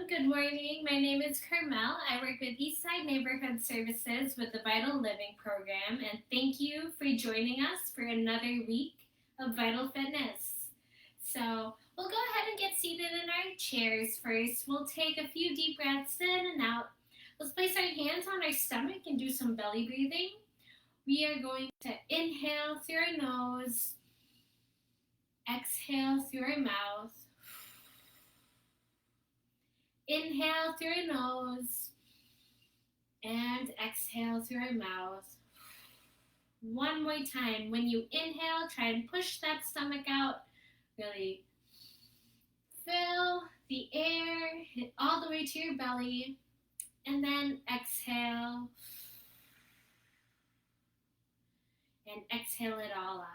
Good morning. My name is Carmel. I work with Eastside Neighborhood Services with the Vital Living Program, and thank you for joining us for another week of Vital Fitness. So, we'll go ahead and get seated in our chairs first. We'll take a few deep breaths in and out. Let's place our hands on our stomach and do some belly breathing. We are going to inhale through our nose, exhale through our mouth. Inhale through our nose and exhale through our mouth. One more time. When you inhale, try and push that stomach out. Really fill the air, hit all the way to your belly, and then exhale. And exhale it all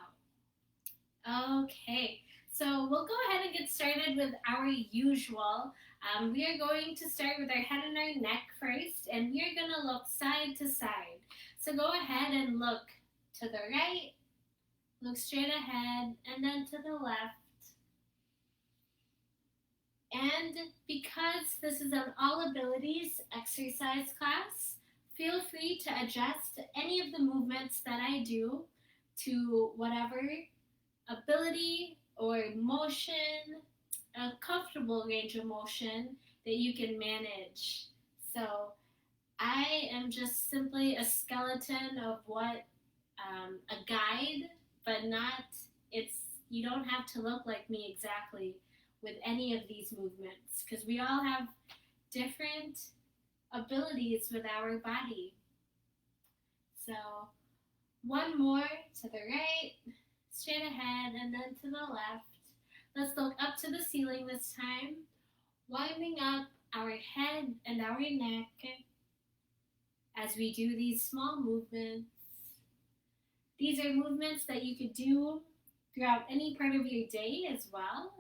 out. Okay, so we'll go ahead and get started with our usual. We are going to start with our head and our neck first, and we are going to look side to side. So go ahead and look to the right, look straight ahead, and then to the left. And because this is an all abilities exercise class, feel free to adjust any of the movements that I do to whatever ability or motion, a comfortable range of motion that you can manage. So I am just simply a skeleton of what a guide, but not, you don't have to look like me exactly with any of these movements, because we all have different abilities with our body. So one more to the right, straight ahead, and then to the left. Let's look up to the ceiling this time, winding up our head and our neck as we do these small movements. These are movements that you could do throughout any part of your day as well.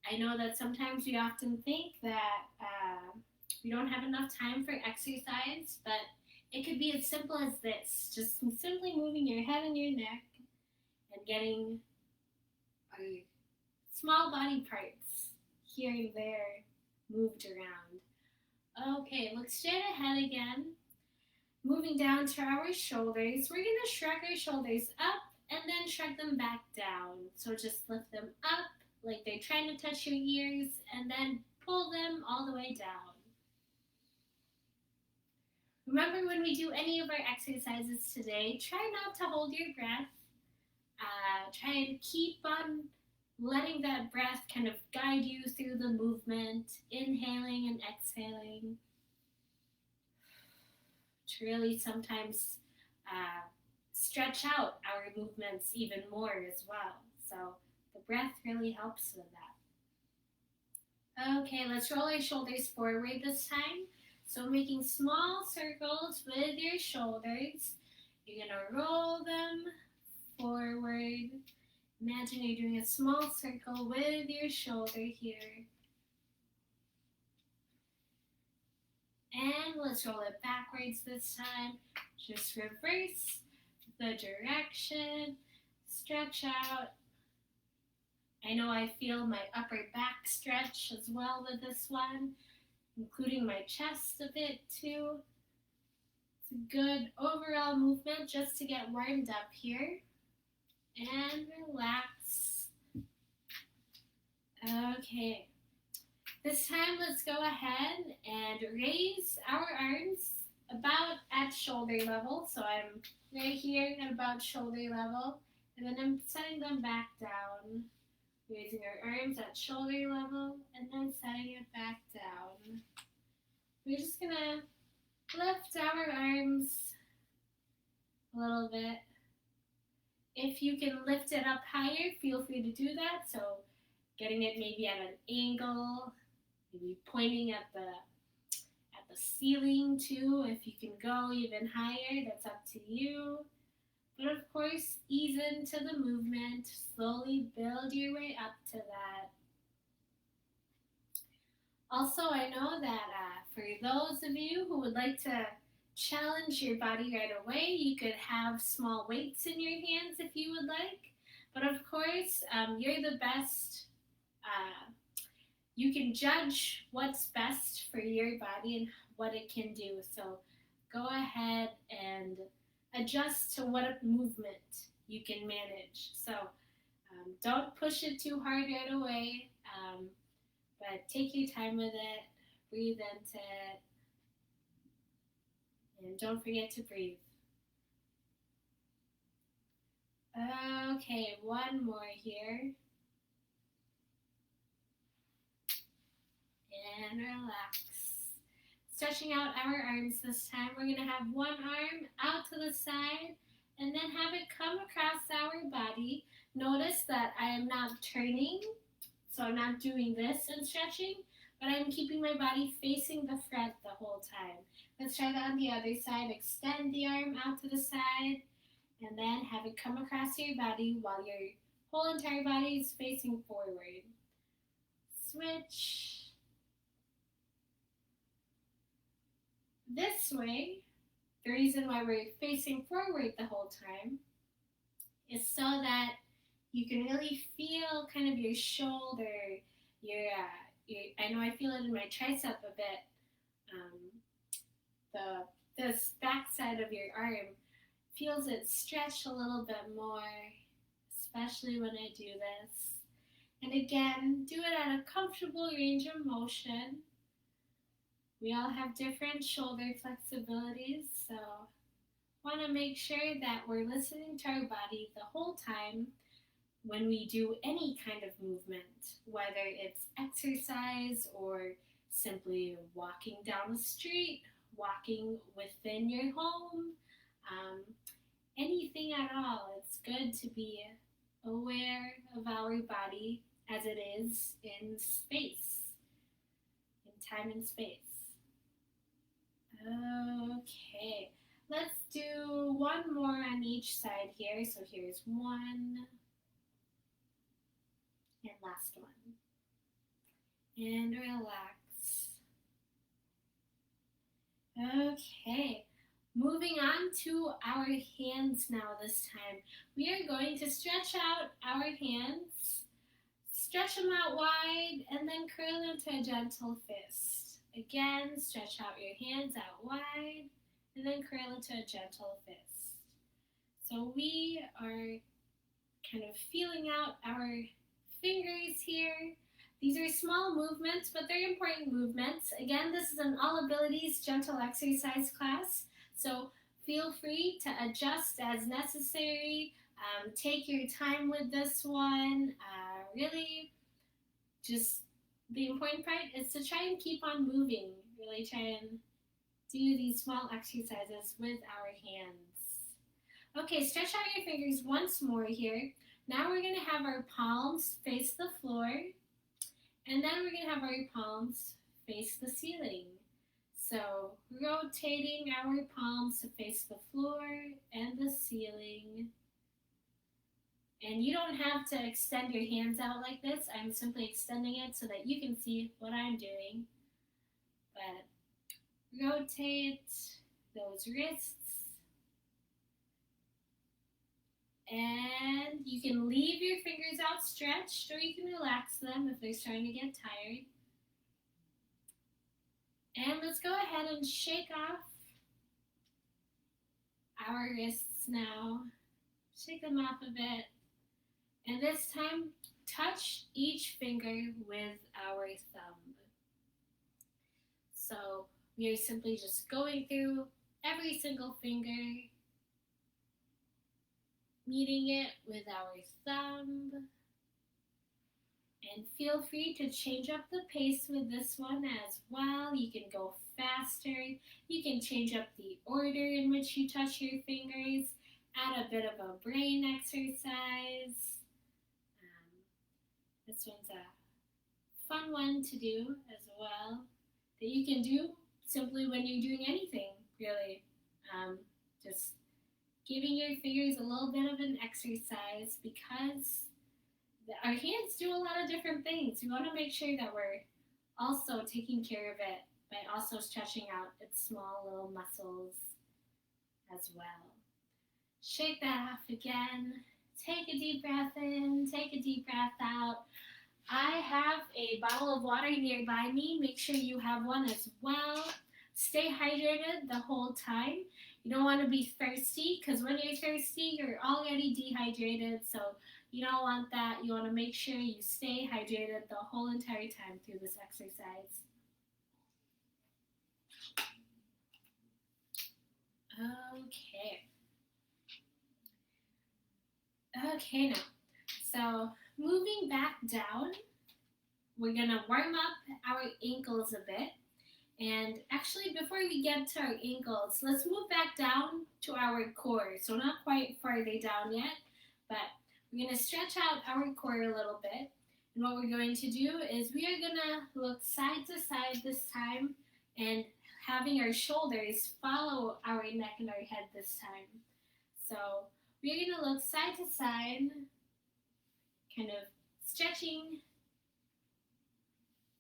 I know that sometimes we often think that we don't have enough time for exercise, but it could be as simple as this, just simply moving your head and your neck and getting our small body parts here and there moved around. Okay, look straight ahead again. Moving down to our shoulders, we're going to shrug our shoulders up and then shrug them back down. So just lift them up like they're trying to touch your ears and then pull them all the way down. Remember, when we do any of our exercises today, try not to hold your breath. Try and keep on letting that breath kind of guide you through the movement, inhaling and exhaling. To really sometimes stretch out our movements even more as well. So the breath really helps with that. Okay, let's roll our shoulders forward this time. So making small circles with your shoulders. You're going to roll them forward. Imagine you're doing a small circle with your shoulder here. And let's roll it backwards this time. Just reverse the direction. Stretch out. I know I feel my upper back stretch as well with this one, including my chest a bit too. It's a good overall movement just to get warmed up here. And relax. Okay. This time, let's go ahead and raise our arms about at shoulder level. So I'm right here at about shoulder level, and then I'm setting them back down. Raising our arms at shoulder level, and then setting it back down. We're just gonna lift our arms a little bit. If you can lift it up higher, feel free to do that. So getting it maybe at an angle, maybe pointing at the ceiling too. If you can go even higher, that's up to you. But of course, ease into the movement. Slowly build your way up to that. Also, I know that for those of you who would like to challenge your body right away, you could have small weights in your hands if you would like. But of course, you're the best you can judge what's best for your body and what it can do. So go ahead and adjust to what movement you can manage. So don't push it too hard right away, but take your time with it, breathe into it, and don't forget to breathe. Okay, one more here. And relax. Stretching out our arms this time. We're going to have one arm out to the side and then have it come across our body. Notice that I am not turning, so I'm not doing this and stretching, but I'm keeping my body facing the front the whole time. Let's try that on the other side. Extend the arm out to the side and then have it come across your body while your whole entire body is facing forward. Switch. This way, the reason why we're facing forward the whole time is so that you can really feel kind of your shoulder, I know I feel it in my tricep a bit, this back side of your arm feels it stretch a little bit more, especially when I do this. And again, do it at a comfortable range of motion. We all have different shoulder flexibilities, so want to make sure that we're listening to our body the whole time when we do any kind of movement, whether it's exercise or simply walking down the street, walking within your home, anything at all. It's good to be aware of our body as it is in space, in time and space. Okay, let's do one more on each side here. So here's one, and last one. And relax. Okay, moving on to our hands now this time. We are going to stretch out our hands, stretch them out wide, and then curl into a gentle fist. Again, stretch out your hands out wide, and then curl into a gentle fist. So we are kind of feeling out our fingers here. These are small movements, but they're important movements. Again, this is an All Abilities Gentle Exercise class, so feel free to adjust as necessary. Take your time with this one. Really, just the important part is to try and keep on moving. Really try and do these small exercises with our hands. Okay, stretch out your fingers once more here. Now we're going to have our palms face the floor, and then we're going to have our palms face the ceiling. So rotating our palms to face the floor and the ceiling. And you don't have to extend your hands out like this. I'm simply extending it so that you can see what I'm doing. But rotate those wrists. And you can leave your fingers outstretched or you can relax them if they're starting to get tired. And let's go ahead and shake off our wrists now. Shake them off a bit. And this time, touch each finger with our thumb. So we are simply just going through every single finger, meeting it with our thumb. And feel free to change up the pace with this one as well. You can go faster. You can change up the order in which you touch your fingers. Add a bit of a brain exercise. This one's a fun one to do as well, that you can do simply when you're doing anything, really. Just giving your fingers a little bit of an exercise because our hands do a lot of different things. We want to make sure that we're also taking care of it by also stretching out its small little muscles as well. Shake that off again. Take a deep breath in, take a deep breath out. I have a bottle of water nearby me. Make sure you have one as well. Stay hydrated the whole time. You don't want to be thirsty because when you're thirsty, you're already dehydrated. So you don't want that. You want to make sure you stay hydrated the whole entire time through this exercise. Okay. Okay, now. So moving back down, we're gonna warm up our ankles a bit. And actually, before we get to our ankles, let's move back down to our core. So not quite farther down yet, but we're gonna stretch out our core a little bit. And what we're going to do is we are gonna look side to side this time and having our shoulders follow our neck and our head this time. So we're gonna look side to side, kind of stretching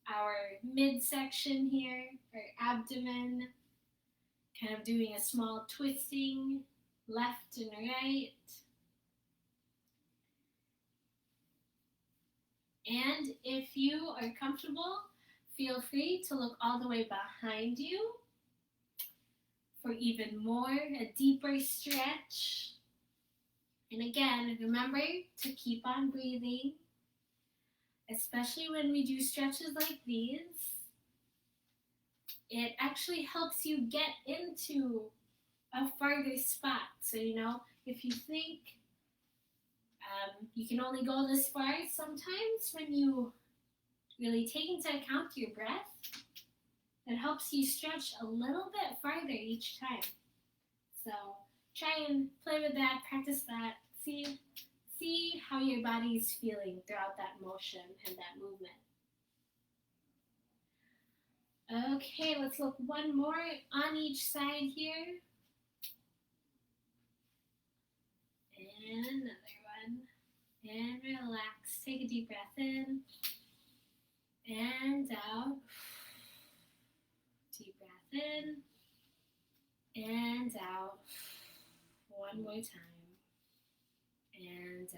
our midsection here, our abdomen, kind of doing a small twisting left and right. And if you are comfortable, feel free to look all the way behind you for even more, a deeper stretch. And again, remember to keep on breathing, especially when we do stretches like these. It actually helps you get into a farther spot. So, if you think you can only go this far, sometimes when you really take into account your breath, it helps you stretch a little bit farther each time. So try and play with that, practice that, see how your body is feeling throughout that motion and that movement. Okay, let's look one more on each side here. And another one. And relax. Take a deep breath in and out. Deep breath in and out. One more time. And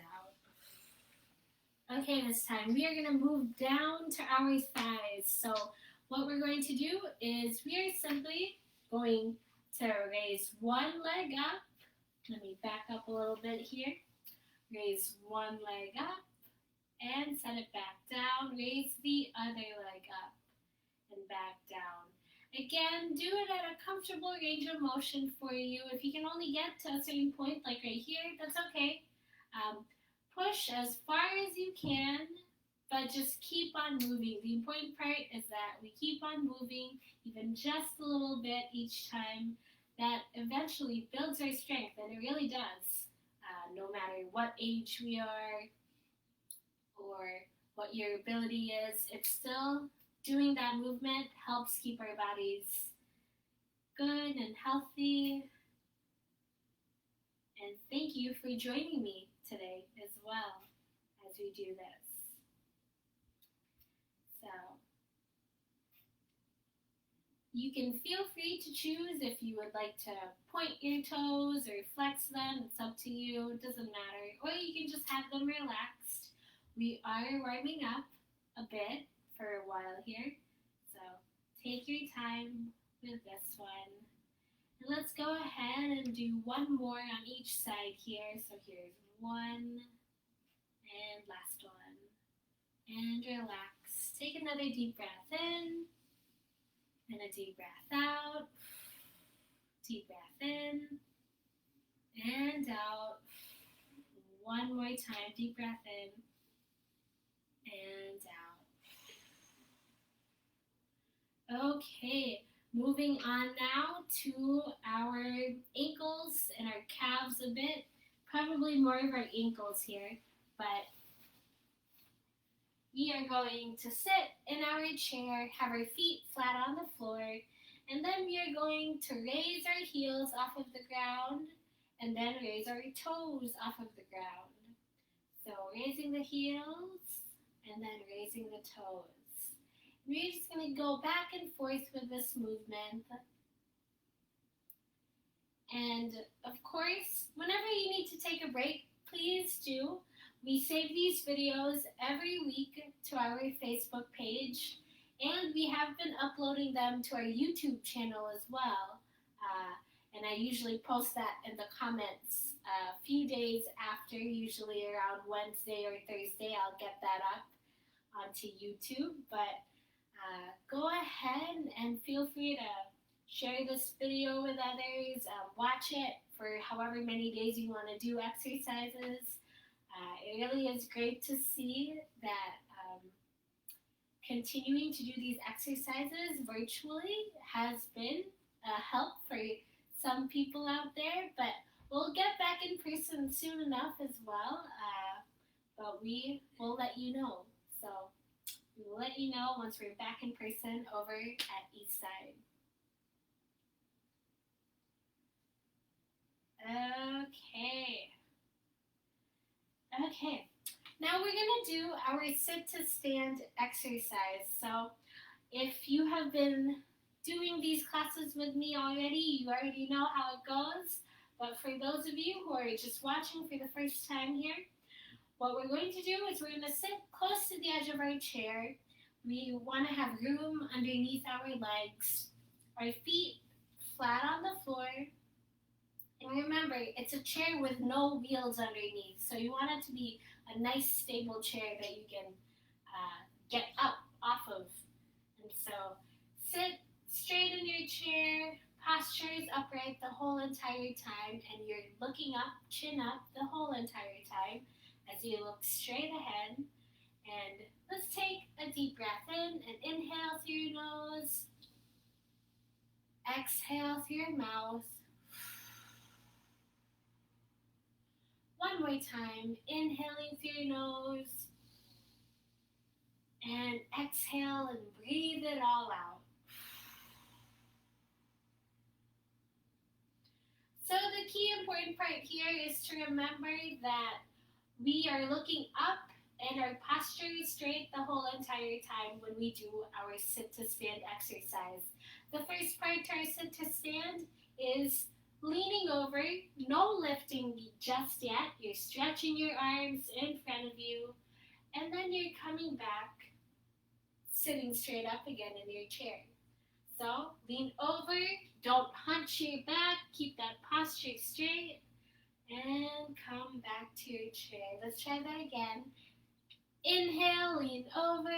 out. Okay, this time we are going to move down to our thighs. So what we're going to do is we are simply going to raise one leg up. Let me back up a little bit here. Raise one leg up and set it back down. Raise the other leg up and back down. Again, do it at a comfortable range of motion for you. If you can only get to a certain point, like right here, that's okay. Push as far as you can, but just keep on moving. The important part is that we keep on moving, even just a little bit each time. That eventually builds our strength, and it really does. No matter what age we are or what your ability is, it's still doing that movement helps keep our bodies good and healthy. And thank you for joining me today as well as we do this. So you can feel free to choose if you would like to point your toes or flex them. It's up to you. It doesn't matter. Or you can just have them relaxed. We are warming up a bit for a while here. So take your time with this one. And let's go ahead and do one more on each side here. So here's one and last one. And relax. Take another deep breath in. And a deep breath out. Deep breath in. And out. One more time. Deep breath in. And out. Okay. Moving on now to our ankles and our calves a bit. Probably more of our ankles here. But we are going to sit in our chair, have our feet flat on the floor, and then we are going to raise our heels off of the ground, and then raise our toes off of the ground. So raising the heels, and then raising the toes. We're just going to go back and forth with this movement. And of course, whenever you need to take a break, please do. We save these videos every week to our Facebook page, and we have been uploading them to our YouTube channel as well. And I usually post that in the comments a few days after, usually around Wednesday or Thursday. I'll get that up onto YouTube. But go ahead and feel free to share this video with others. Watch it for however many days you want to do exercises. It really is great to see that continuing to do these exercises virtually has been a help for some people out there, but we'll get back in person soon enough as well. But we will let you know. So we will let you know once we're back in person over at Eastside. Okay. Now we're gonna do our sit to stand exercise. So if you have been doing these classes with me already, you already know how it goes. But for those of you who are just watching for the first time here, what we're going to do is we're going to sit close to the edge of our chair. We want to have room underneath our legs, our feet flat on the floor. And remember, it's a chair with no wheels underneath, so you want it to be a nice stable chair that you can get up off of. And so sit straight in your chair, posture is upright the whole entire time, and you're looking up, chin up the whole entire time as you look straight ahead. And let's take a deep breath in and inhale through your nose, exhale through your mouth. One more time, inhaling through your nose and exhale and breathe it all out. So the key important part here is to remember that we are looking up and our posture is straight the whole entire time when we do our sit to stand exercise. The first part to our sit to stand is leaning over, no lifting just yet. You're stretching your arms in front of you, and then you're coming back, sitting straight up again in your chair. So lean over, don't hunch your back, keep that posture straight, and come back to your chair. Let's try that again. Inhale, lean over,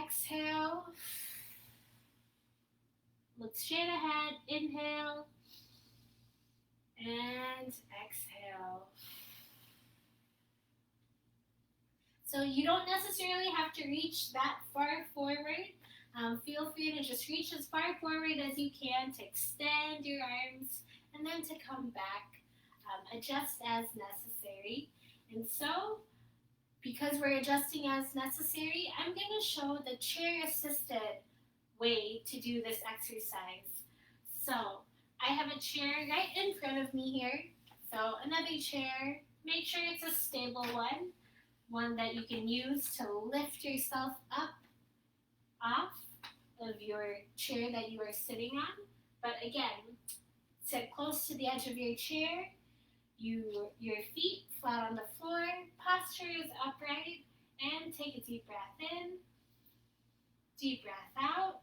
exhale, look straight ahead, inhale, and exhale. So you don't necessarily have to reach that far forward. Feel free to just reach as far forward as you can to extend your arms and then to come back. Adjust as necessary. And so, because we're adjusting as necessary, I'm going to show the chair-assisted way to do this exercise. So, I have a chair right in front of me here. So, another chair, make sure it's a stable one that you can use to lift yourself up off of your chair that you are sitting on. But again, sit close to the edge of your chair. Your feet flat on the floor, posture is upright, and take a deep breath in, deep breath out.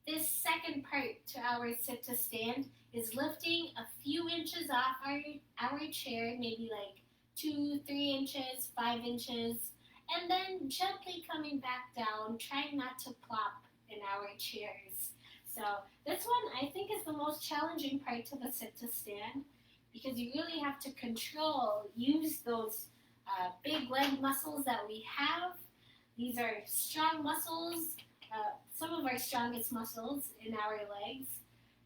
This second part to our sit to stand is lifting a few inches off our chair, maybe like 2, 3 inches, 5 inches, and then gently coming back down, trying not to plop in our chairs. So this one I think is the most challenging part to the sit to stand because you really have to use those big leg muscles that we have. These are strong muscles, some of our strongest muscles in our legs.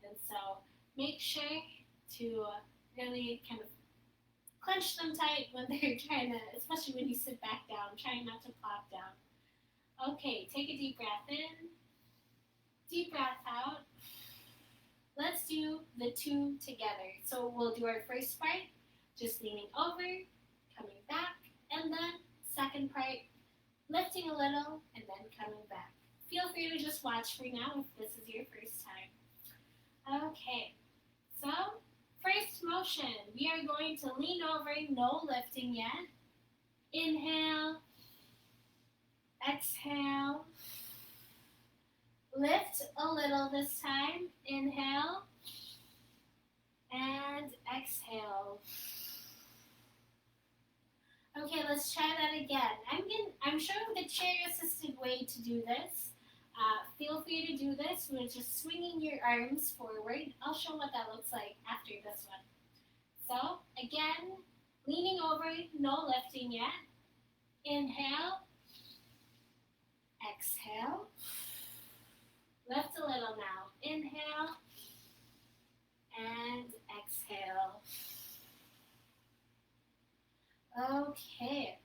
And so make sure to really kind of clench them tight when they're trying to, especially when you sit back down, trying not to plop down. Okay, take a deep breath in. Deep breath out. Let's do the two together. So we'll do our first part, just leaning over, coming back, and then second part, lifting a little, and then coming back. Feel free to just watch for now if this is your first time. Okay, so First motion, we are going to lean over, no lifting yet. Inhale, exhale. Lift a little this time. Inhale and exhale. Okay, let's try that again. I'm showing the chair-assisted way to do this. Feel free to do this with just swinging your arms forward. I'll show what that looks like after this one. So, again, leaning over, no lifting yet. Inhale, exhale. Lift a little now. Inhale and exhale. Okay.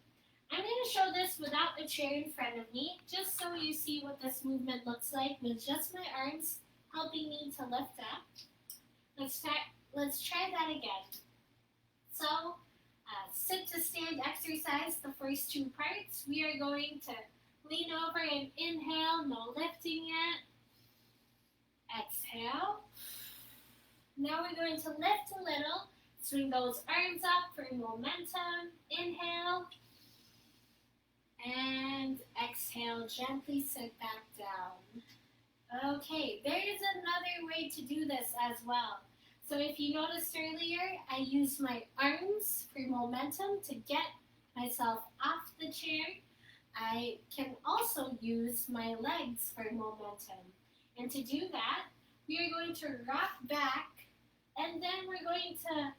I'm going to show this without the chair in front of me, just so you see what this movement looks like with just my arms helping me to lift up. Let's try that again. So, sit to stand exercise, the first two parts. We are going to lean over and inhale, no lifting yet. Exhale. Now we're going to lift a little. Swing those arms up for momentum. Inhale. And exhale, gently sit back down. Okay, there is another way to do this as well. So if you noticed earlier, I used my arms for momentum to get myself off the chair. I can also use my legs for momentum. And to do that, we are going to rock back, and then we're going to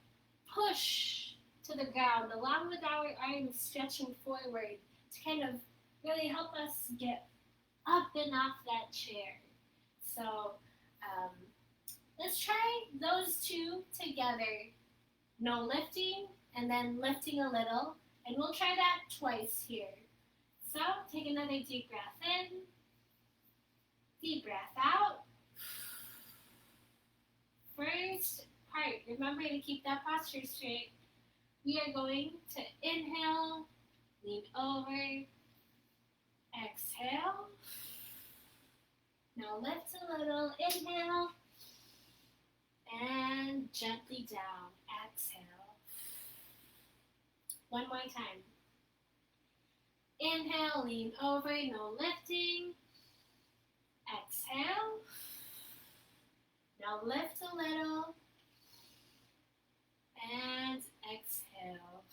push to the ground along with our arms stretching forward to kind of really help us get up and off that chair. So let's try those two together. No lifting, and then lifting a little. And we'll try that twice here. So take another deep breath in. Deep breath out. First part, remember to keep that posture straight. We are going to inhale, lean over, exhale. Now lift a little, inhale, and gently down, exhale. One more time. Inhale, lean over, no lifting. Exhale. Now lift a little and exhale.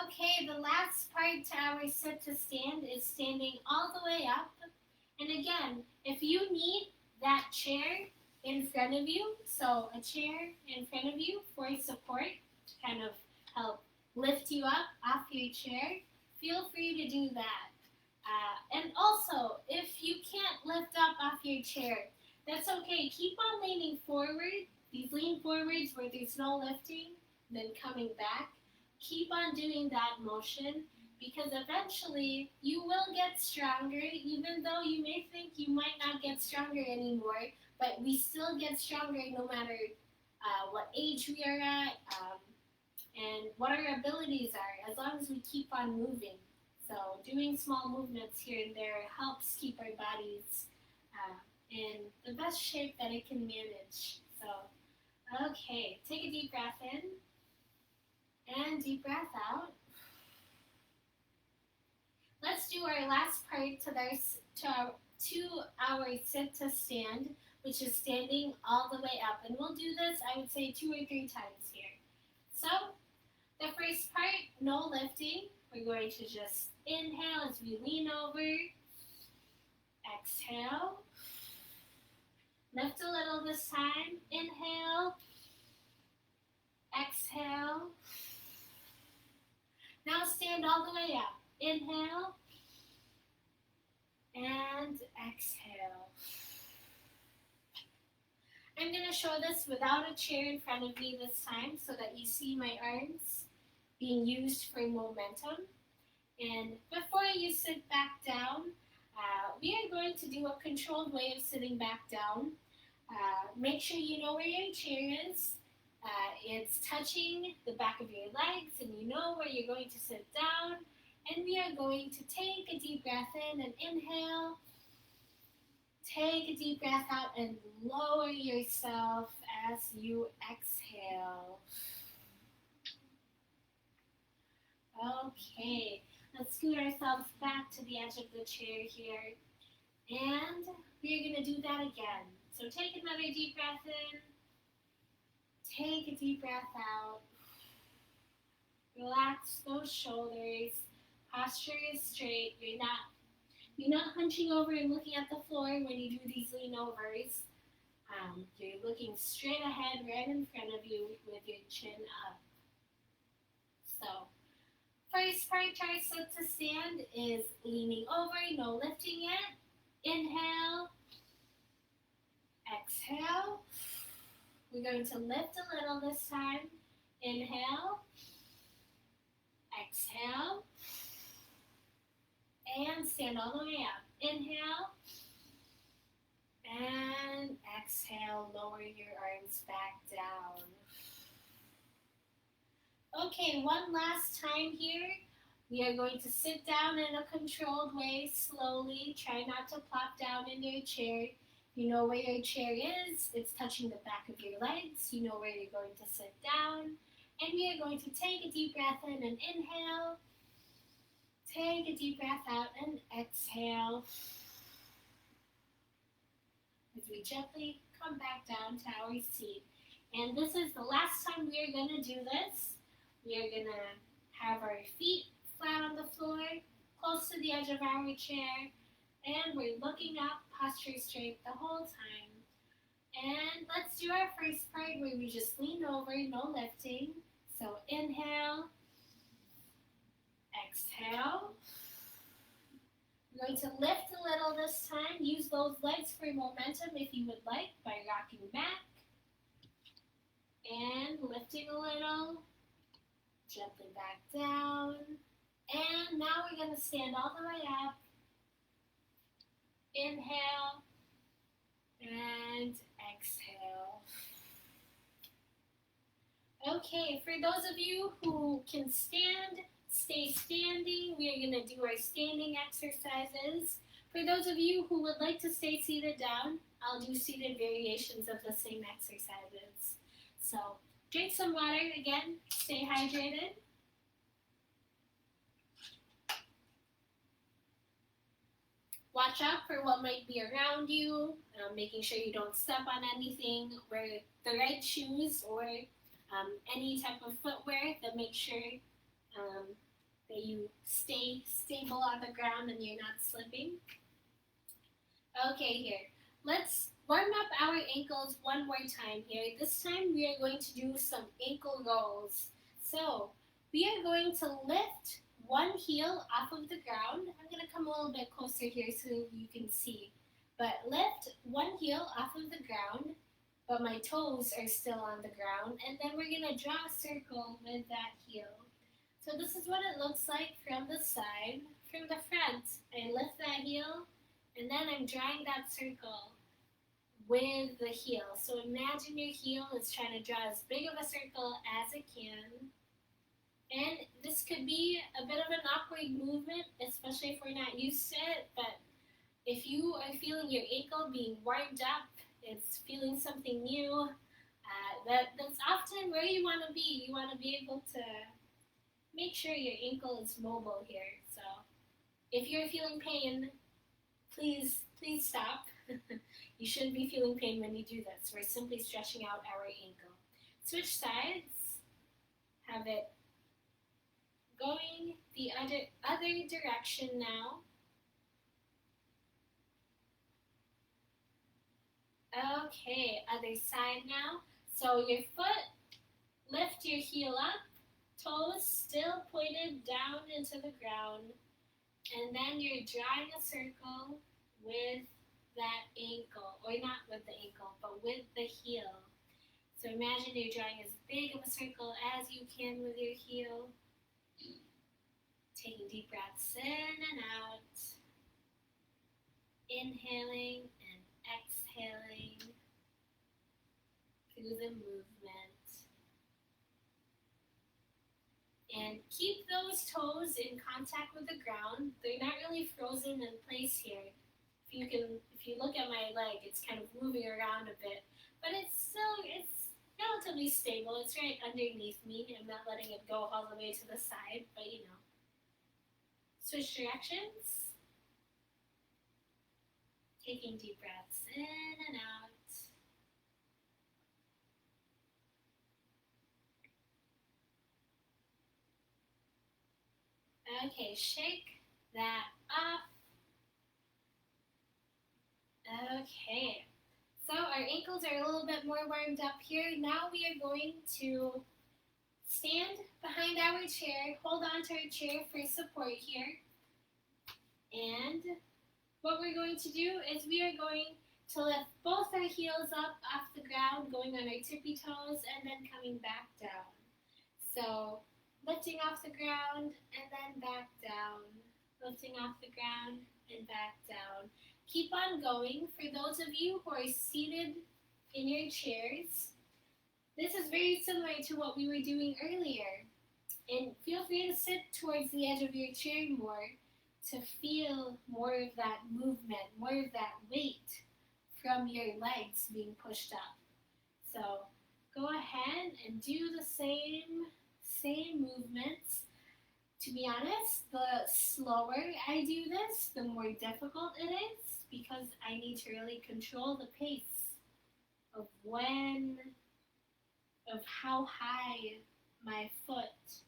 Okay, the last part to our sit to stand is standing all the way up. And again, if you need that chair in front of you, so a chair in front of you for support to kind of help lift you up off your chair, feel free to do that. And also, if you can't lift up off your chair, that's okay. Keep on leaning forward. These lean forwards where there's no lifting, then coming back. Keep on doing that motion because eventually you will get stronger, even though you may think you might not get stronger anymore, but we still get stronger no matter what age we are at and what our abilities are, as long as we keep on moving. So doing small movements here and there helps keep our bodies in the best shape that it can manage. So, okay, take a deep breath in and deep breath out. Let's do our last part to our sit to stand, which is standing all the way up. And we'll do this, I would say, 2 or 3 times here. So, the first part, no lifting. We're going to just inhale as we lean over. Exhale. Lift a little this time. Inhale. Exhale. Now stand all the way up. Inhale. And exhale. I'm going to show this without a chair in front of me this time so that you see my arms being used for momentum. And before you sit back down, we are going to do a controlled way of sitting back down. Make sure you know where your chair is. It's touching the back of your legs and you know where you're going to sit down. And we are going to take a deep breath in and inhale. Take a deep breath out and lower yourself as you exhale. Okay, let's scoot ourselves back to the edge of the chair here. And we're going to do that again. So take another deep breath in. Take a deep breath out. Relax those shoulders. Posture is straight. You're not hunching over and looking at the floor when you do these lean overs. You're looking straight ahead, right in front of you with your chin up. So, first part to our set to stand is leaning over, no lifting yet. Inhale. Exhale. We're going to lift a little this time. Inhale. Exhale. And stand all the way up. Inhale. And exhale. Lower your arms back down. Okay, one last time here. We are going to sit down in a controlled way, slowly. Try not to plop down in your chair. You know where your chair is. It's touching the back of your legs. You know where you're going to sit down. And we are going to take a deep breath in and inhale. Take a deep breath out and exhale. As we gently come back down to our seat. And this is the last time we are going to do this. We are going to have our feet flat on the floor, close to the edge of our chair. And we're looking up, posture straight the whole time. And let's do our first part where we just lean over, no lifting. So inhale, exhale. We're going to lift a little this time. Use those legs for momentum if you would like by rocking back. And lifting a little, gently back down. And now we're going to stand all the way up. Inhale and exhale. Okay, for those of you who can stand, stay standing. We are going to do our standing exercises. For those of you who would like to stay seated down, I'll do seated variations of the same exercises. So, drink some water again, stay hydrated. Watch out for what might be around you, making sure you don't step on anything. Wear the right shoes or any type of footwear that makes sure that you stay stable on the ground and you're not slipping. Okay, here. Let's warm up our ankles one more time here. This time we are going to do some ankle rolls. So we are going to lift one heel off of the ground. I'm going to come a little bit closer here so you can see. But lift one heel off of the ground, but my toes are still on the ground. And then we're going to draw a circle with that heel. So this is what it looks like from the side. From the front, I lift that heel, and then I'm drawing that circle with the heel. So imagine your heel is trying to draw as big of a circle as it can. And this could be a bit of an awkward movement, especially if we're not used to it. But if you are feeling your ankle being warmed up, it's feeling something new, that's often where you want to be. You want to be able to make sure your ankle is mobile here. So if you're feeling pain, please stop. You shouldn't be feeling pain when you do this. We're simply stretching out our ankle. Switch sides. Have it going the other direction now. Okay, other side now. So your foot, lift your heel up, toes still pointed down into the ground, and then you're drawing a circle with that ankle, or not with the ankle, but with the heel. So imagine you're drawing as big of a circle as you can with your heel. Taking deep breaths in and out. Inhaling and exhaling through the movement. And keep those toes in contact with the ground. They're not really frozen in place here. if you look at my leg, it's kind of moving around a bit, but it's relatively stable. It's right underneath me. I'm not letting it go all the way to the side, but switch directions. Taking deep breaths in and out. Okay, shake that off. Okay, so our ankles are a little bit more warmed up here. Now we are going to stand behind our chair, hold on to our chair for support here. And what we're going to do is we are going to lift both our heels up off the ground, going on our tippy toes, and then coming back down. So lifting off the ground and then back down. Lifting off the ground and back down. Keep on going. For those of you who are seated in your chairs, this is very similar to what we were doing earlier. And feel free to sit towards the edge of your chair more to feel more of that movement, more of that weight from your legs being pushed up. So go ahead and do the same movements. To be honest, the slower I do this, the more difficult it is because I need to really control the pace of how high my foot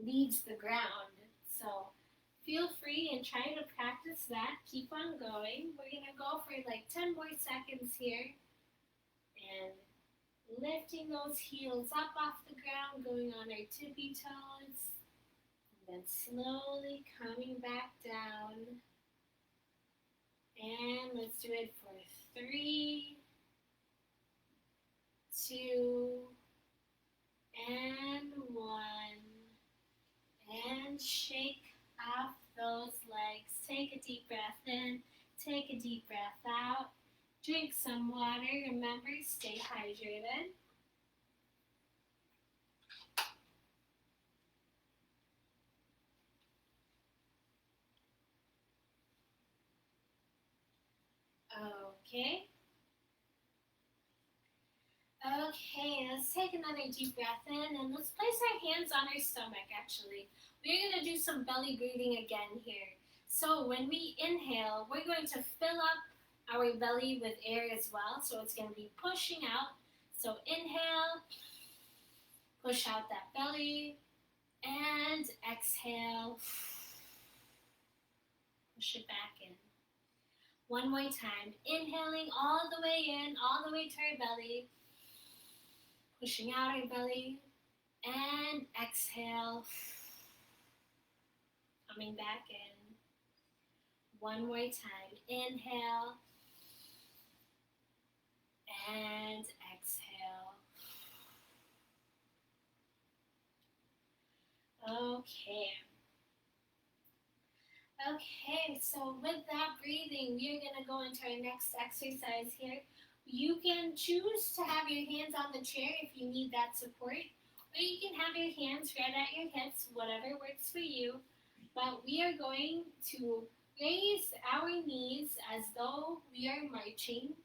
leaves the ground. So feel free and try to practice that. Keep on going. We're going to go for like 10 more seconds here. And lifting those heels up off the ground, going on our tippy toes. And then slowly coming back down. And let's do it for 3, 2, and 1. And shake off those legs. Take a deep breath in, take a deep breath out. Drink some water. Remember, stay hydrated. Okay. Okay, let's take another deep breath in and let's place our hands on our stomach actually. We're going to do some belly breathing again here. So when we inhale, we're going to fill up our belly with air as well. So it's going to be pushing out. So inhale, push out that belly, and exhale, push it back in. One more time, inhaling all the way in, all the way to our belly, pushing out our belly, and exhale, coming back in. One more time, inhale, and exhale. Okay, so with that breathing, we are going to go into our next exercise here. You can choose to have your hands on the chair if you need that support, or you can have your hands right at your hips, whatever works for you. But we are going to raise our knees as though we are marching.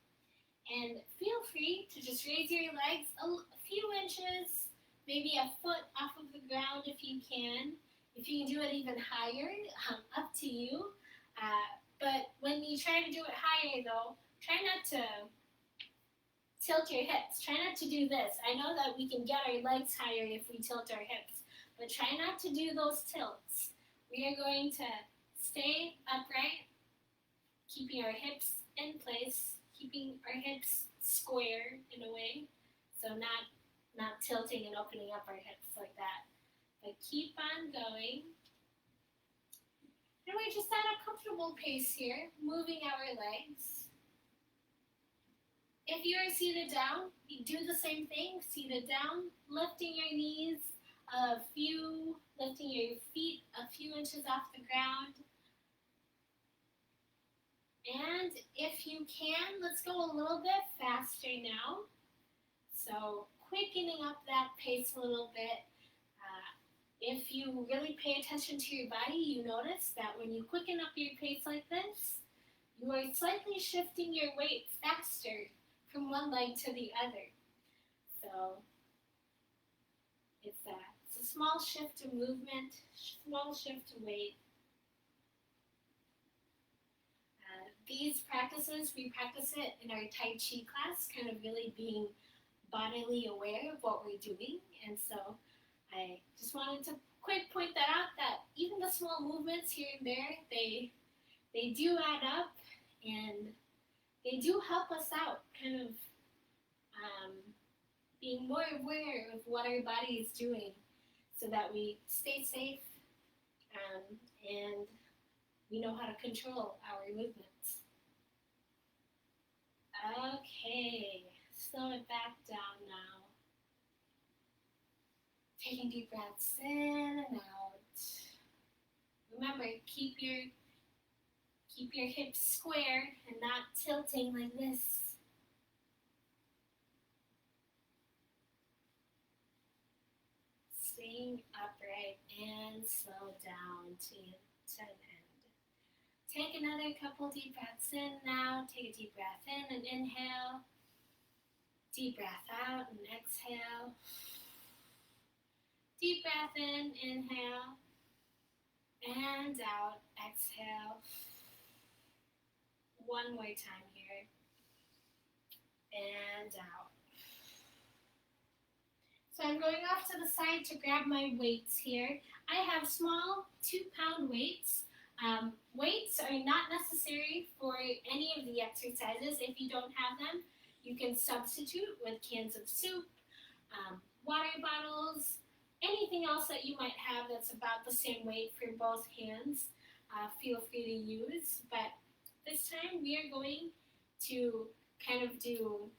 And feel free to just raise your legs a few inches, maybe a foot off of the ground if you can. If you can do it even higher, up to you. But when you try to do it higher though, try not to tilt your hips. Try not to do this. I know that we can get our legs higher if we tilt our hips, but try not to do those tilts. We are going to stay upright, keeping our hips in place, keeping our hips square in a way, so not tilting and opening up our hips like that. But keep on going. And we're just at a comfortable pace here, moving our legs. If you are seated down, you do the same thing, seated down, lifting your knees lifting your feet a few inches off the ground. And if you can, let's go a little bit faster now. So quickening up that pace a little bit. if you really pay attention to your body, you notice that when you quicken up your pace like this, you are slightly shifting your weight faster from one leg to the other. So it's that. It's a small shift of movement, small shift of weight. These practices, we practice it in our Tai Chi class, kind of really being bodily aware of what we're doing. And so I just wanted to quick point that out, that even the small movements here and there, they do add up, and they do help us out, kind of being more aware of what our body is doing so that we stay safe, and we know how to control our movements. Okay, slow it back down now. Taking deep breaths in and out. Remember, keep your hips square and not tilting like this. Staying upright and slow down to an end. Take another couple deep breaths in now. Take a deep breath in and inhale. Deep breath out and exhale. Deep breath in, inhale. And out, exhale. One more time here. And out. So I'm going off to the side to grab my weights here. I have small 2-pound weights. Weights are not necessary for any of the exercises. If you don't have them, you can substitute with cans of soup, water bottles, anything else that you might have that's about the same weight for both hands. Feel free to use. But this time we are going to kind of do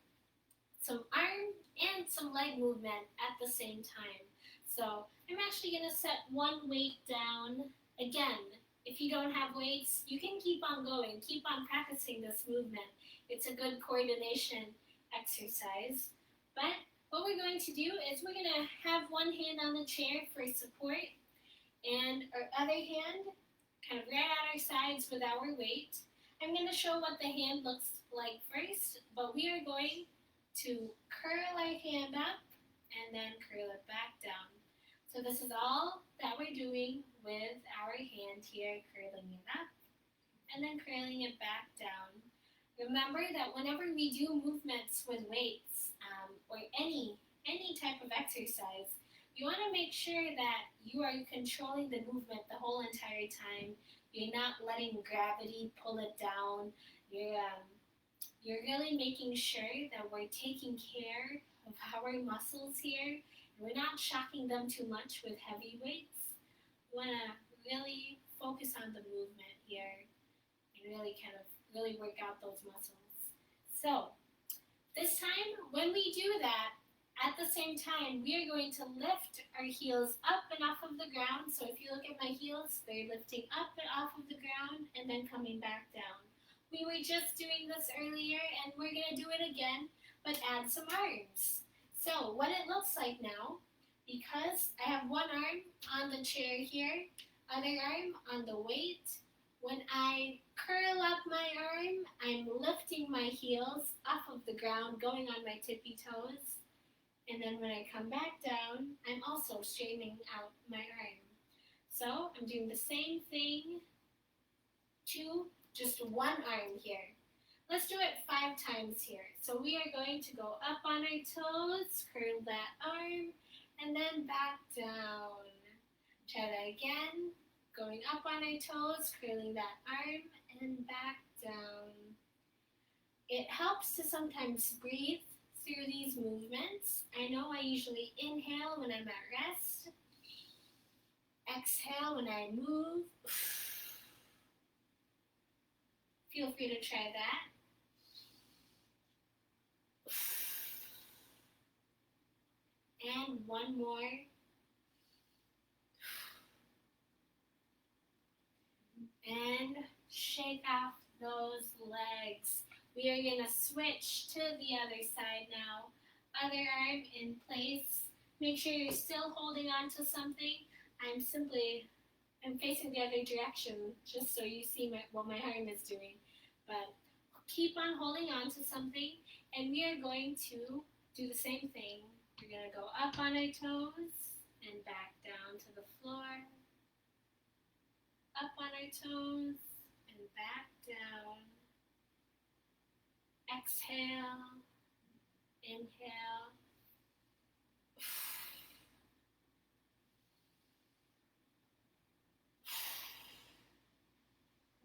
some arm and some leg movement at the same time. So I'm actually going to set one weight down. Again, if you don't have weights, you can keep on going, keep on practicing this movement. It's a good coordination exercise. But what we're going to do is we're going to have one hand on the chair for support, and our other hand kind of right at our sides with our weight. I'm going to show what the hand looks like first, but we are going to curl our hand up and then curl it back down. So this is all that we're doing with our hand here, curling it up and then curling it back down. Remember that whenever we do movements with weights or any type of exercise, you want to make sure that you are controlling the movement the whole entire time. You're not letting gravity pull it down. You're really making sure that we're taking care of our muscles here. We're not shocking them too much with heavy weights. We want to really focus on the movement here and really work out those muscles. So this time, when we do that, at the same time, we are going to lift our heels up and off of the ground. So if you look at my heels, they're lifting up and off of the ground and then coming back down. We were just doing this earlier, and we're going to do it again, but add some arms. So what it looks like now, because I have one arm on the chair here, other arm on the weight, when I curl up my arm, I'm lifting my heels off of the ground, going on my tippy toes. And then when I come back down, I'm also straightening out my arm. So I'm doing the same thing to just one arm here. Let's do it 5 times here. So we are going to go up on our toes, curl that arm, and then back down. Try that again. Going up on our toes, curling that arm, and back down. It helps to sometimes breathe through these movements. I know I usually inhale when I'm at rest. Exhale when I move. Feel free to try that. And one more. And shake off those legs. We are going to switch to the other side now. Other arm in place. Make sure you're still holding on to something. I'm facing the other direction just so you see what my arm is doing. But keep on holding on to something, and we are going to do the same thing. We're going to go up on our toes and back down to the floor. Up on our toes and back down. Exhale, inhale.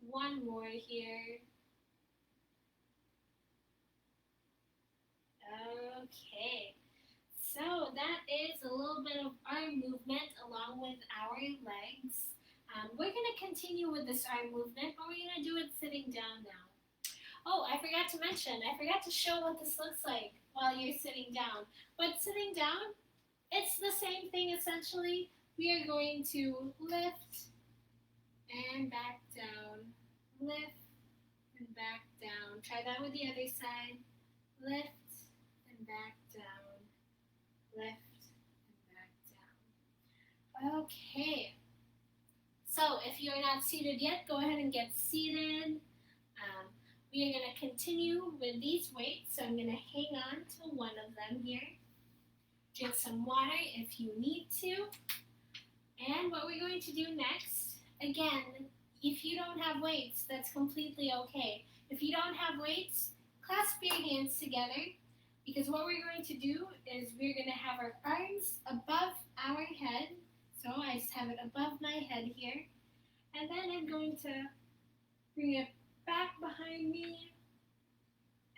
One more here. Okay, so that is a little bit of arm movement along with our legs. We're going to continue with this arm movement, but we're going to do it sitting down now. Oh, I forgot to show what this looks like while you're sitting down. But sitting down, it's the same thing essentially. We are going to lift and back down, lift and back down. Try that with the other side. Lift and back down, lift and back down. Okay, so if you're not seated yet, go ahead and get seated. We are going to continue with these weights, so I'm going to hang on to one of them here. Drink some water if you need to. And what we're going to do next, again, if you don't have weights, that's completely okay. If you don't have weights, clasp your hands together, because what we're going to do is we're going to have our arms above our head. So I just have it above my head here. And then I'm going to bring it back behind me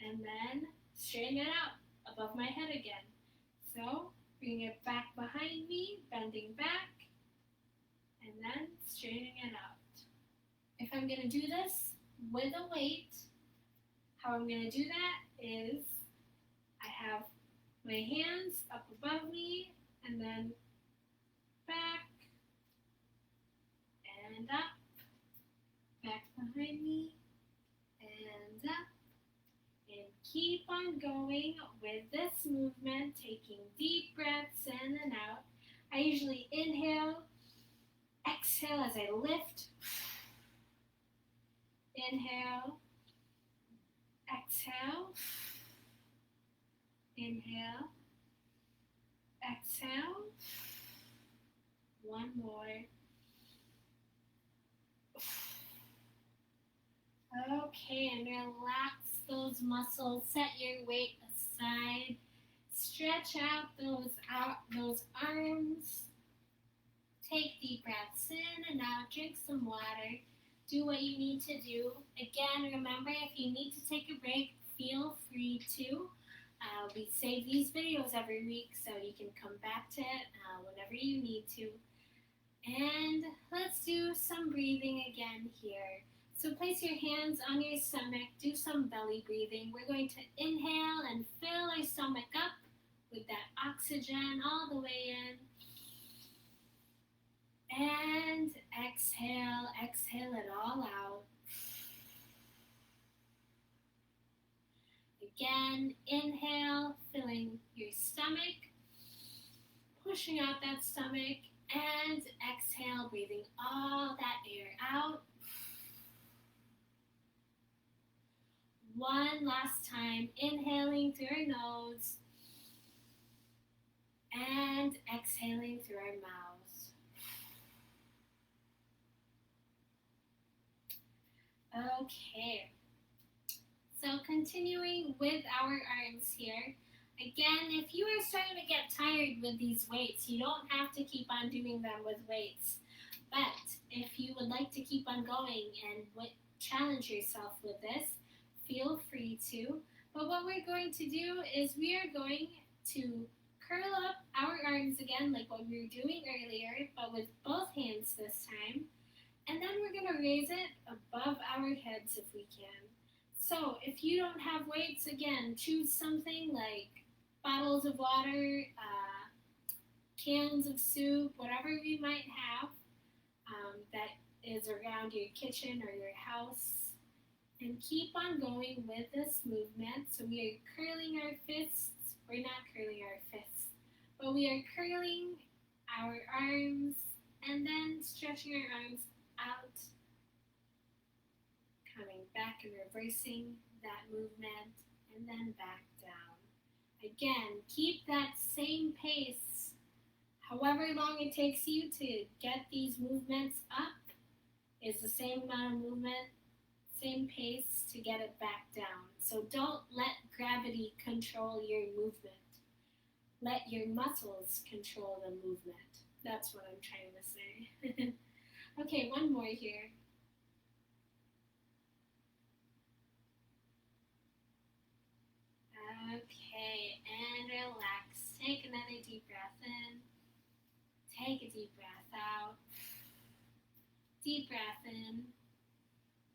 and then straighten it out above my head again. So bring it back behind me, bending back, and then straightening it out. If I'm going to do this with a weight, how I'm going to do that is I have my hands up above me and then back and up, back behind me and up, and keep on going with this movement, taking deep breaths in and out. I usually inhale, exhale as I lift, inhale, exhale, inhale, exhale, one more. Okay, and relax those muscles, set your weight aside, stretch out those arms, take deep breaths in and out, drink some water, do what you need to do. Again, remember, if you need to take a break, feel free to. We save these videos every week, so you can come back to it whenever you need to. And let's do some breathing again here. So place your hands on your stomach, do some belly breathing. We're going to inhale and fill our stomach up with that oxygen all the way in. And exhale, exhale it all out. Again, inhale, filling your stomach, pushing out that stomach, and exhale, breathing all that air out. One last time, inhaling through our nose and exhaling through our mouths. Okay, so continuing with our arms here. Again, if you are starting to get tired with these weights, you don't have to keep on doing them with weights. But if you would like to keep on going and challenge yourself with this, feel free to. But what we're going to do is we are going to curl up our arms again like what we were doing earlier, but with both hands this time. And then we're going to raise it above our heads if we can. So if you don't have weights, again, choose something like bottles of water, cans of soup, whatever you might have that is around your kitchen or your house. And keep on going with this movement. So we are curling our fists. We're not curling our fists, but we are curling our arms and stretching our arms out, coming back and reversing that movement, and then back down. Again, keep that same pace. However long it takes you to get these movements up is the same amount of movement, same pace to get it back down. So don't let gravity control your movement. Let your muscles control the movement. That's what I'm trying to say. Okay, one more here. Okay, and relax. Take another deep breath in. Take a deep breath out. Deep breath in.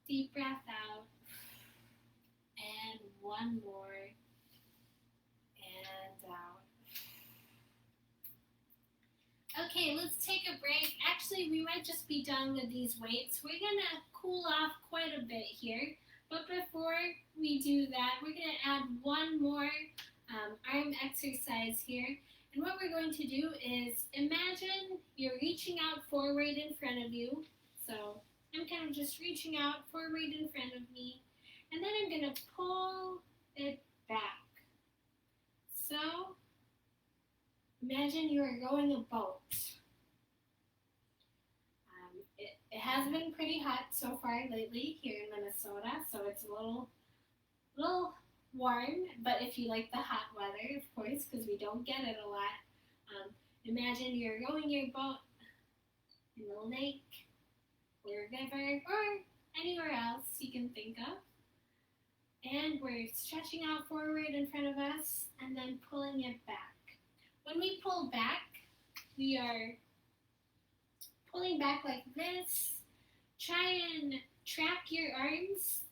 Deep breath out. And one more. And out. Okay, let's take a break. Actually, we might just be done with these weights. We're going to cool off quite a bit here. But before we do that, we're going to add one more arm exercise here. And what we're going to do is imagine you're reaching out forward in front of you. So I'm kind of just reaching out forward in front of me. And then I'm going to pull it back. So imagine you are rowing a boat. It has been pretty hot so far lately here in Minnesota, so it's a little warm. But if you like the hot weather, of course, because we don't get it a lot, imagine you're rowing your boat in a lake or a river or anywhere else you can think of. And we're stretching out forward in front of us and then pulling it back. When we pull back, we are pulling back like this. Try and track your arms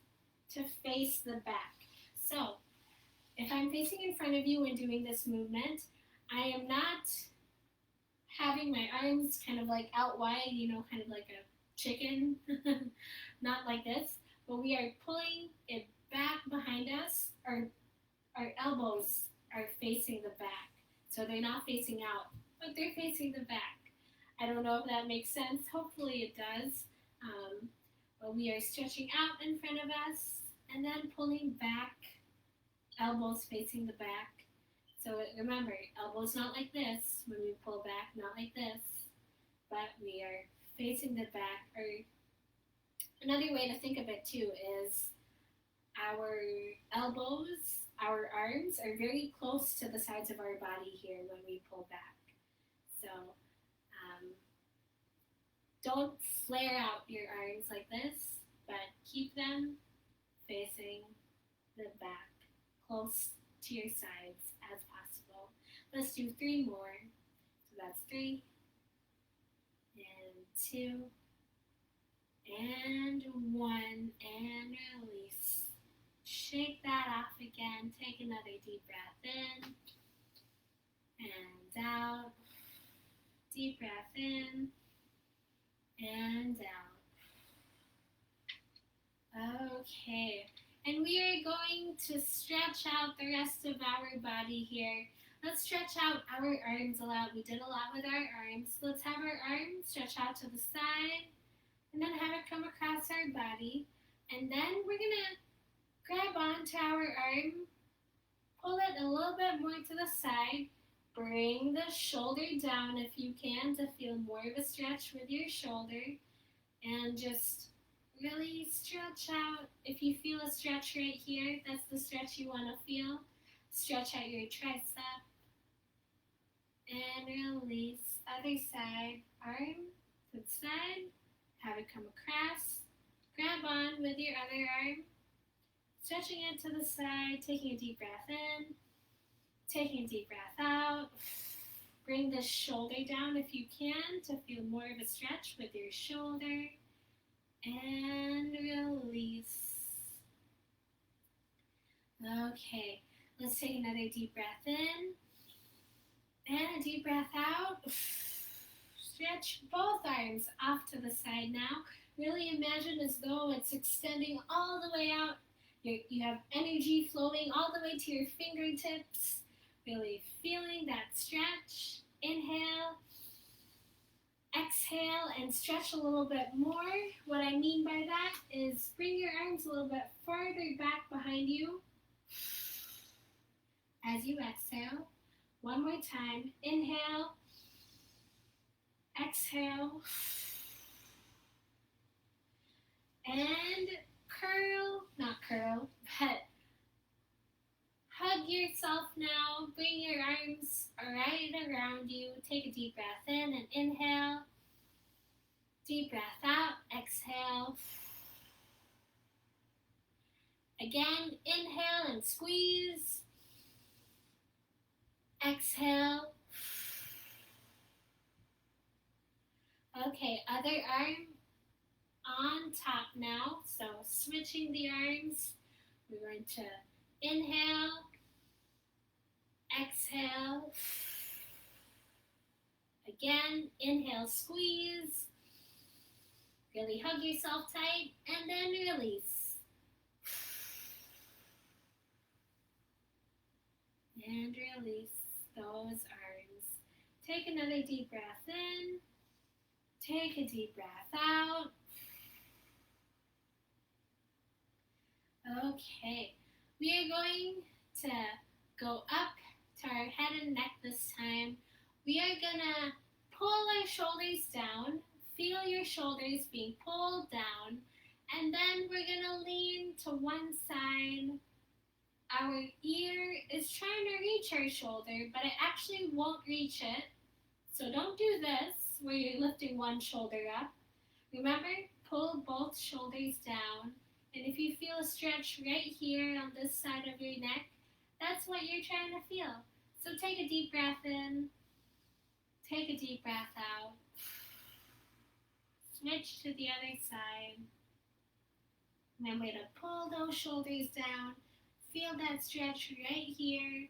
to face the back. So, if I'm facing in front of you when doing this movement, I am not having my arms kind of like out wide, kind of like a chicken, not like this, but we are pulling it back behind us. Our elbows are facing the back, so they're not facing out, but they're facing the back. I don't know if that makes sense. Hopefully it does. But we are stretching out in front of us and then pulling back, elbows facing the back. So remember, elbows not like this when we pull back, not like this, but we are facing the back. Or another way to think of it too is our elbows, our arms are very close to the sides of our body here when we pull back. So don't flare out your arms like this, but keep them facing the back, close to your sides as possible. Let's do 3 more. So that's 3, and 2, and 1, and release. Shake that off again. Take another deep breath in and out. Deep breath in and out. Okay, and we are going to stretch out the rest of our body here. Let's stretch out our arms a lot. We did a lot with our arms. Let's have our arms stretch out to the side and then have it come across our body. And then we're going to grab onto our arm, pull it a little bit more to the side. Bring the shoulder down if you can to feel more of a stretch with your shoulder. And just really stretch out. If you feel a stretch right here, that's the stretch you want to feel. Stretch out your tricep. And release. Other side. Arm to the side. Have it come across. Grab on with your other arm. Stretching it to the side. Taking a deep breath in. Taking a deep breath out. Bring the shoulder down if you can to feel more of a stretch with your shoulder. And release. Okay, let's take another deep breath in. And a deep breath out. Stretch both arms off to the side now. Really imagine as though it's extending all the way out. You have energy flowing all the way to your fingertips. Really feeling that stretch. Inhale. Exhale and stretch a little bit more. What I mean by that is bring your arms a little bit farther back behind you as you exhale. One more time. Inhale, exhale, and but hug yourself now. Bring your arms right around you. Take a deep breath in and inhale. Deep breath out, exhale. Again, inhale and squeeze. Exhale. Okay, other arm on top now. So switching the arms. We're going to inhale, exhale. Again, inhale, squeeze. Really hug yourself tight and then release. And release those arms. Take another deep breath in. Take a deep breath out. Okay, we are going to go up to our head and neck this time. We are gonna pull our shoulders down. Feel your shoulders being pulled down. And then we're gonna lean to one side. Our ear is trying to reach our shoulder, but it actually won't reach it. So don't do this where you're lifting one shoulder up. Remember, pull both shoulders down. And if you feel a stretch right here on this side of your neck, that's what you're trying to feel. So take a deep breath in. Take a deep breath out. Switch to the other side. Remember to pull those shoulders down. Feel that stretch right here.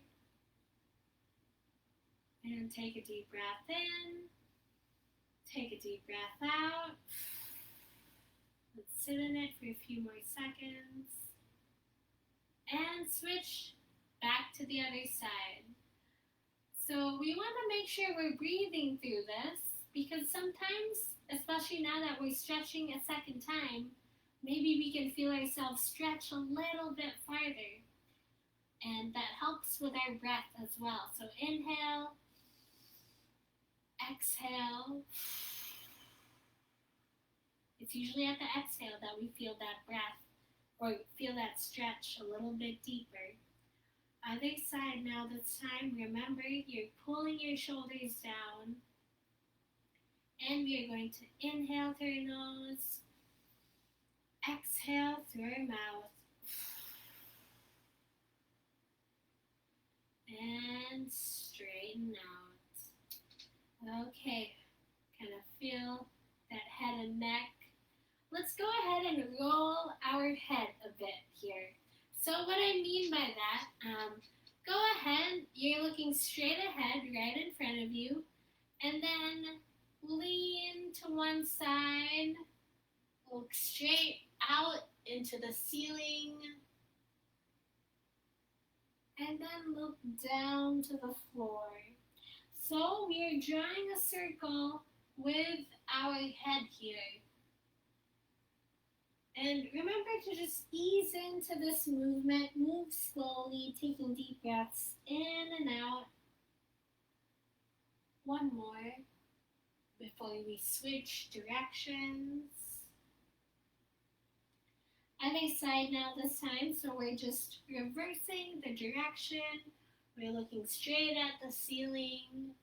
And take a deep breath in. Take a deep breath out. Let's sit in it for a few more seconds. And switch back to the other side. So we want to make sure we're breathing through this, because sometimes, especially now that we're stretching a second time, maybe we can feel ourselves stretch a little bit farther. And that helps with our breath as well. So inhale, exhale. It's usually at the exhale that we feel that breath or feel that stretch a little bit deeper. Other side now this time, remember you're pulling your shoulders down. And we are going to inhale through your nose, exhale through your mouth. And straighten out. Okay, kind of feel that head and neck. Let's go ahead and roll our head a bit here. So what I mean by that, go ahead, you're looking straight ahead, right in front of you, and then lean to one side, look straight out into the ceiling, and then look down to the floor. So we are drawing a circle with our head here. And remember to just ease into this movement, move slowly, taking deep breaths in and out. One more before we switch directions. Other side now this time, so we're just reversing the direction. We're looking straight at the ceiling,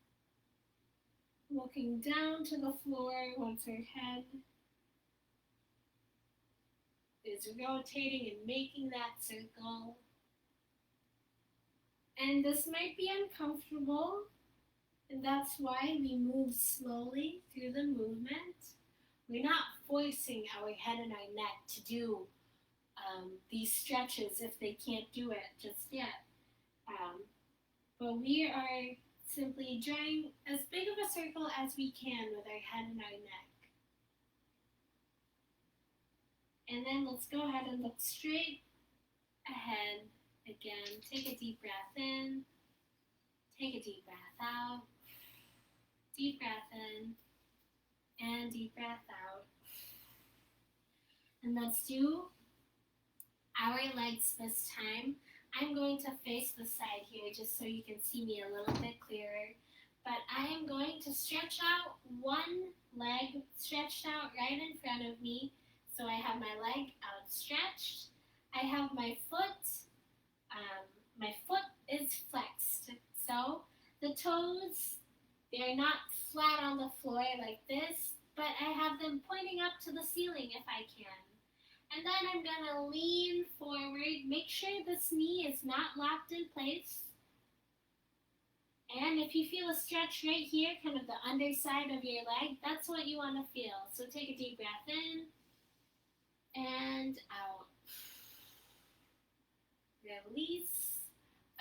looking down to the floor once our head is rotating and making that circle. And this might be uncomfortable, and that's why we move slowly through the movement. We're not forcing our head and our neck to do these stretches if they can't do it just yet. But we are simply drawing as big of a circle as we can with our head and our neck. And then let's go ahead and look straight ahead again. Take a deep breath in. Take a deep breath out. Deep breath in. And deep breath out. And let's do our legs this time. I'm going to face the side here just so you can see me a little bit clearer. But I am going to stretch out one leg stretched out right in front of me. So I have my leg outstretched. I have my foot is flexed. So the toes, they're not flat on the floor like this, but I have them pointing up to the ceiling if I can. And then I'm gonna lean forward, make sure this knee is not locked in place. And if you feel a stretch right here, kind of the underside of your leg, that's what you wanna feel. So take a deep breath in and out. Release.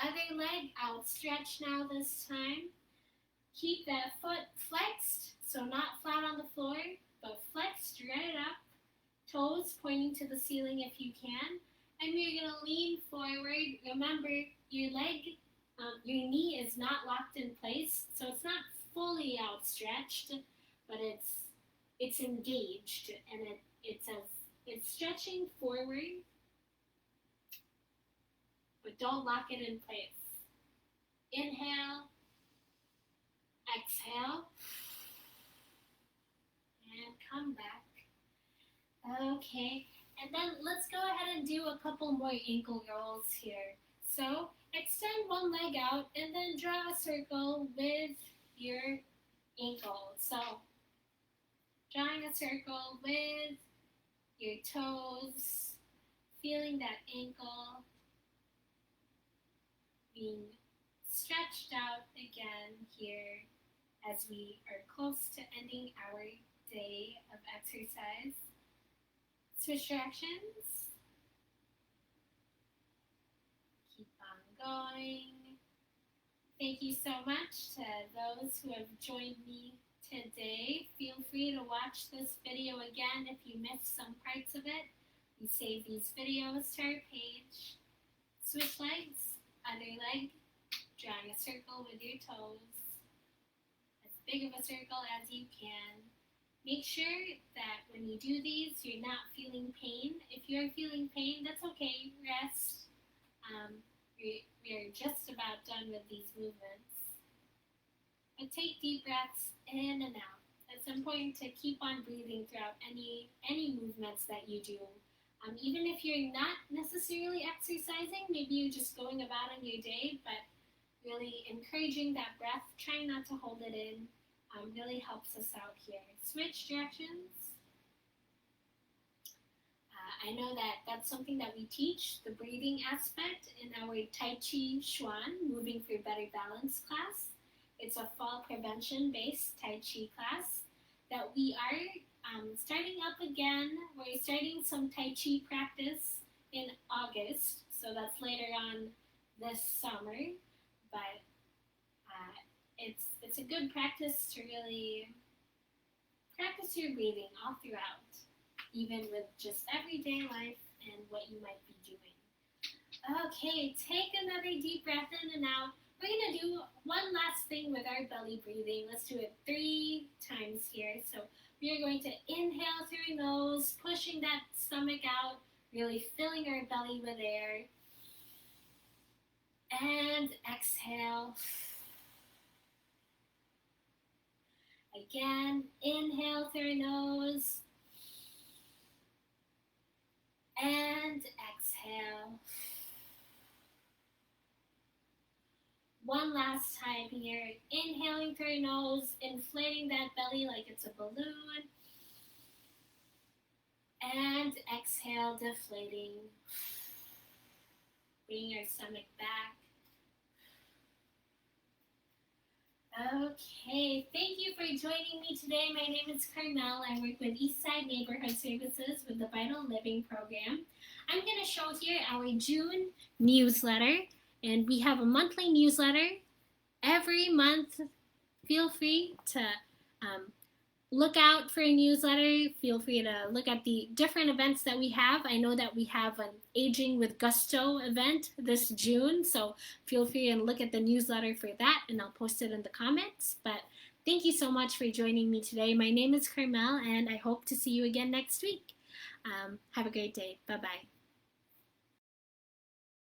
Other leg outstretched now this time. Keep that foot flexed, so not flat on the floor, but flexed right up. Toes pointing to the ceiling if you can. And you're going to lean forward. Remember, your knee is not locked in place, so it's not fully outstretched, but it's engaged, and it's stretching forward, but don't lock it in place. Inhale, exhale, and come back. Okay, and then let's go ahead and do a couple more ankle rolls here. So extend one leg out and then draw a circle with your ankle. So drawing a circle with your toes, feeling that ankle being stretched out again here as we are close to ending our day of exercise. Switch directions. Keep on going. Thank you so much to those who have joined me today. Feel free to watch this video again if you missed some parts of it. We save these videos to our page. Switch legs, other leg, drawing a circle with your toes. As big of a circle as you can. Make sure that when you do these, you're not feeling pain. If you're feeling pain, that's okay. Rest. We're just about done with these movements. But take deep breaths in and out. It's important to keep on breathing throughout any movements that you do. Even if you're not necessarily exercising, maybe you're just going about in your day, but really encouraging that breath, trying not to hold it in, really helps us out here. Switch directions. I know that that's something that we teach, the breathing aspect, in our Tai Chi Chuan, Moving for Better Balance class. It's a fall prevention-based Tai Chi class that we are starting up again. We're starting some Tai Chi practice in August, so that's later on this summer, but it's a good practice to really practice your breathing all throughout, even with just everyday life and what you might be doing. Okay, take another deep breath in and out. We're going to do one last thing with our belly breathing. Let's do it 3 times here. So we are going to inhale through our nose, pushing that stomach out, really filling our belly with air. And exhale. Again, inhale through your nose. And exhale. One last time here. Inhaling through your nose, inflating that belly like it's a balloon. And exhale, deflating. Bring your stomach back. Okay, thank you for joining me today. My name is Carmel. I work with Eastside Neighborhood Services with the Vital Living Program. I'm going to show here our June newsletter, and we have a monthly newsletter every month. Feel free to look out for a newsletter. Feel free to look at the different events that we have. I know that we have an Aging with Gusto event this June, so feel free and look at the newsletter for that, and I'll post it in the comments. But Thank you so much for joining me today. My name is Carmel, and I hope to see you again next week. Have a great day. Bye bye.